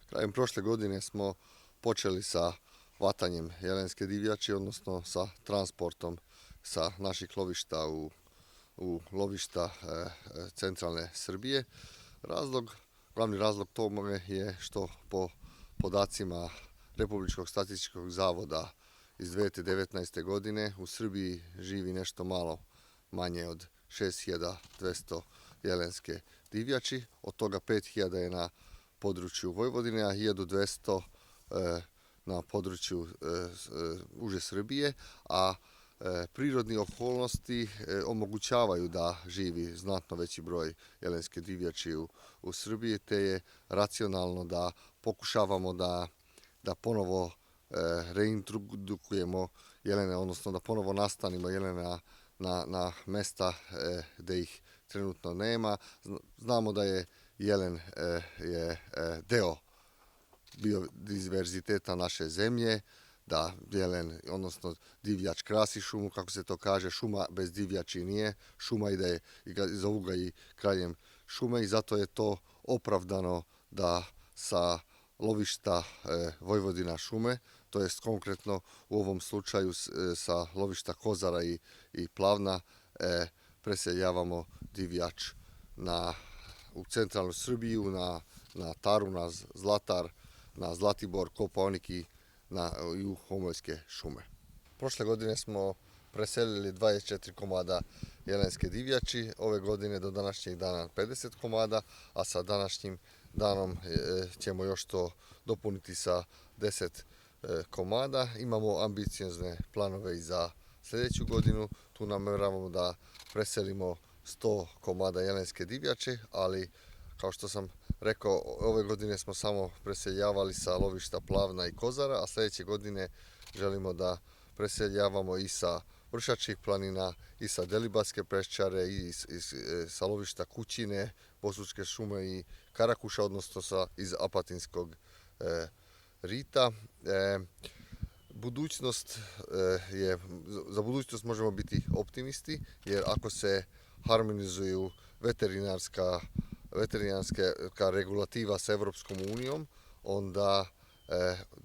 Krajem prošle godine smo počeli sa vatanjem jelenske divljači, odnosno sa transportom sa naših lovišta u lovišta centralne Srbije. Glavni razlog tome je što po podacima Republičkog statističkog zavoda iz 2019. godine u Srbiji živi nešto malo manje od 6200 jelenske divljači, od toga 5000 je na području Vojvodine, a 1200 na području uže Srbije, a prirodni okolnosti omogućavaju da živi znatno veći broj jelenske divljači u Srbiji, te je racionalno da pokušavamo da ponovo reintrodukujemo jelene, odnosno da ponovo nastanimo jelene na mesta gde ih trenutno nema. Znamo da je jelen deo biodiverziteta naše zemlje, da jelen, odnosno divljač krasi šumu, kako se to kaže, šuma bez divljači nije, šuma ide i zovu ga i kraljem šume, i zato je to opravdano da sa lovišta Vojvodina šume, to jest konkretno u ovom slučaju sa lovišta Kozara i Plavna, preseljavamo divljač u centralnu Srbiju, na Taru, na Zlatar, na Zlatibor, Kopaonik i u Homoljske šume. Prošle godine smo preselili 24 komada jelenske divljači, ove godine do današnjeg dana 50 komada, a sa današnjim danom ćemo još to dopuniti sa 10 komada. Imamo ambiciozne planove i za sljedeću godinu. Tu nameravamo da preselimo 100 komada jelenske divljači, ali kao što sam rekao, ove godine smo samo preseljavali sa lovišta Plavna i Kozara, a sljedeće godine želimo da preseljavamo i sa Vršačkih planina, i sa Delibatske peščare, i sa lovišta Kućine, Bosučke šume i Karakuša, odnosno iz Apatinskog rita. Za budućnost možemo biti optimisti, jer ako se harmonizuju veterinarska regulativa sa Evropskom unijom, onda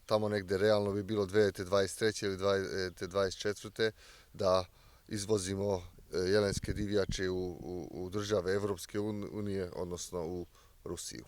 tamo negde realno bi bilo 2023. ili 2024. da izvozimo jelenske divljači u države Evropske unije, odnosno u Rusiju.